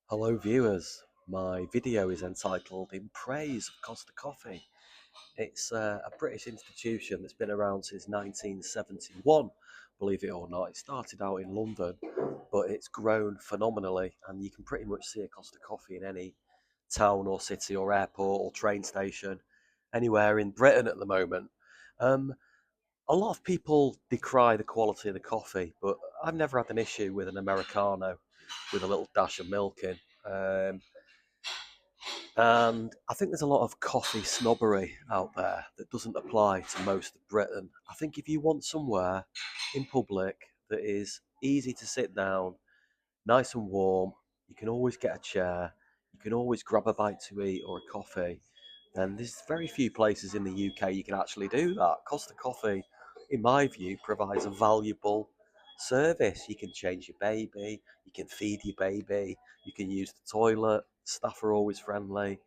Hello viewers, my video is entitled In Praise of Costa Coffee. It's a British institution that's been around since 1971, believe it or not. It started out in London, but it's grown phenomenally and you can pretty much see a Costa Coffee in any town or city or airport or train station, anywhere in Britain at the moment. Um, a lot of people decry the quality of the coffee, but I've never had an issue with an Americano with a little dash of milk in. And I think there's a lot of coffee snobbery out there that doesn't apply to most of Britain. I think if you want somewhere in public that is easy to sit down, nice and warm, you can always get a chair, you can always grab a bite to eat or a coffee, then there's very few places in the UK you can actually do that. Costa Coffee, in my view, provides a valuable service. You can change your baby, you can feed your baby, you can use the toilet, staff are always friendly.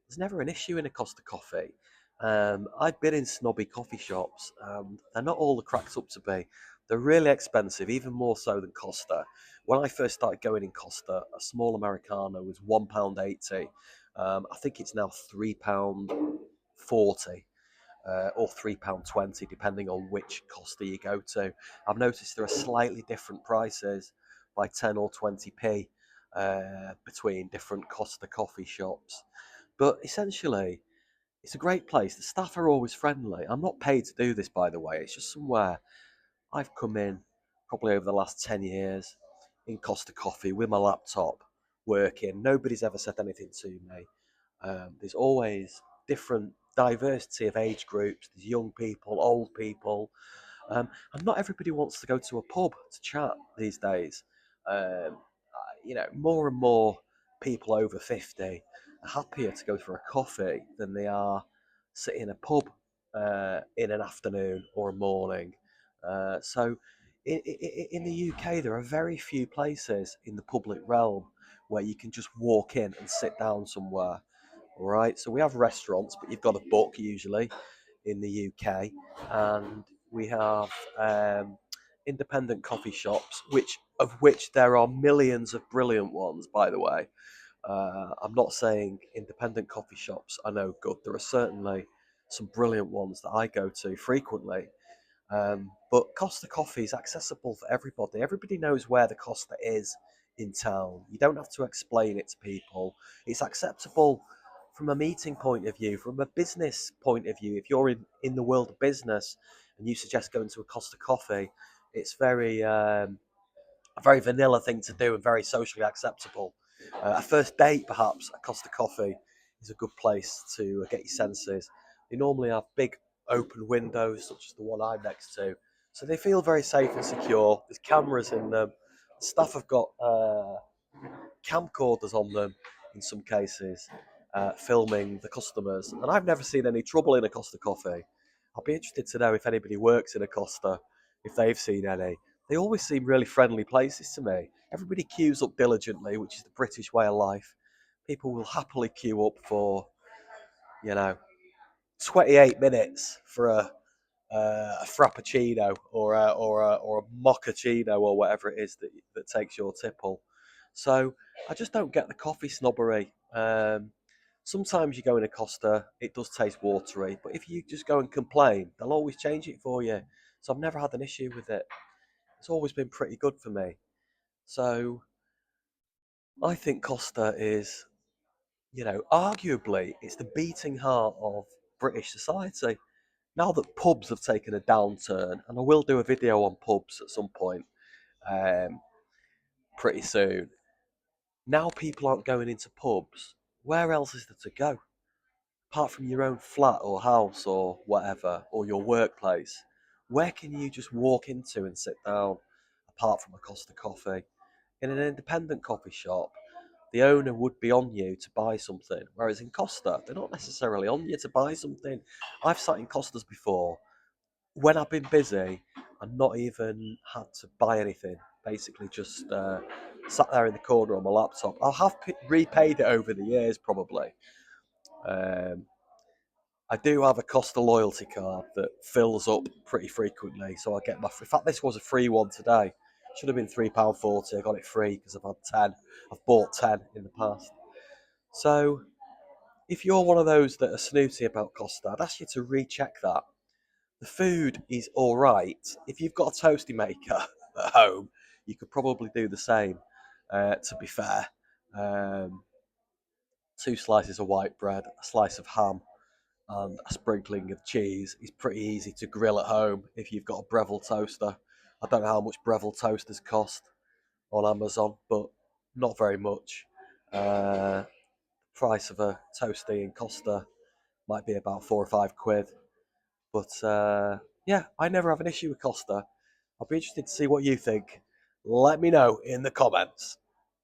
There's never an issue in a Costa Coffee. I've been in snobby coffee shops, and they're not all the cracked up to be. They're really expensive, even more so than Costa. When I first started going in Costa, a small Americano was £1.80. I think it's now £3.40 or £3.20, depending on which Costa you go to. I've noticed there are slightly different prices by 10 or 20p between different Costa coffee shops. But essentially, it's a great place. The staff are always friendly. I'm not paid to do this, by the way. It's just somewhere I've come in probably over the last 10 years in Costa Coffee with my laptop working. Nobody's ever said anything to me. There's always different diversity of age groups. There's young people, old people, and not everybody wants to go to a pub to chat these days. More and more people over 50 are happier to go for a coffee than they are sitting in a pub in an afternoon or a morning. So, in the UK, there are very few places in the public realm where you can just walk in and sit down somewhere. All right, so we have restaurants, but you've got to book usually in the UK, and we have independent coffee shops, which there are millions of brilliant ones, by the way. I'm not saying independent coffee shops are no good. There are certainly some brilliant ones that I go to frequently. But Costa Coffee is accessible for everybody. Everybody knows where the Costa is in town. You don't have to explain it to people. It's acceptable from a meeting point of view, from a business point of view. If you're in the world of business and you suggest going to a Costa Coffee, it's a very vanilla thing to do and very socially acceptable. A first date, perhaps, a Costa Coffee is a good place to get your senses. They normally have big open windows, such as the one I'm next to, so they feel very safe and secure. There's cameras in them. The staff have got camcorders on them in some cases, filming the customers. And I've never seen any trouble in a Costa Coffee. I'll be interested to know if anybody works in a Costa, if they've seen any. They always seem really friendly places to me. Everybody queues up diligently, which is the British way of life. People will happily queue up for, you know, 28 minutes for a frappuccino or a mochaccino or whatever it is that takes your tipple. So I just don't get the coffee snobbery. Sometimes you go in a Costa, it does taste watery, but if you just go and complain, they'll always change it for you. So I've never had an issue with it. It's always been pretty good for me. So I think Costa is, arguably it's the beating heart of British society. Now that pubs have taken a downturn, and I will do a video on pubs at some point um, pretty soon. Now people aren't going into pubs. Where else is there to go? Apart from your own flat or house or whatever, or your workplace, where can you just walk into and sit down apart from a Costa Coffee? In an independent coffee shop, the owner would be on you to buy something, whereas in Costa, they're not necessarily on you to buy something. I've sat in Costas before when I've been busy and not even had to buy anything. Basically, just sat there in the corner on my laptop. I'll have repaid it over the years, probably. Um, I do have a Costa loyalty card that fills up pretty frequently, so I get my. In fact, this was a free one today. Should have been £3.40. I got it free because I've had 10. I've bought 10 in the past. So if you're one of those that are snooty about Costa, I'd ask you to recheck that. The food is all right. If you've got a toasty maker at home, you could probably do the same. To be fair, um, 2 slices of white bread, a slice of ham, and a sprinkling of cheese is pretty easy to grill at home if you've got a Breville toaster. I don't know how much Breville toasters cost on Amazon, but not very much. Uh, Price of a toasty in Costa might be about £4 or £5. But yeah, I never have an issue with Costa. I'll be interested to see what you think. Let me know in the comments.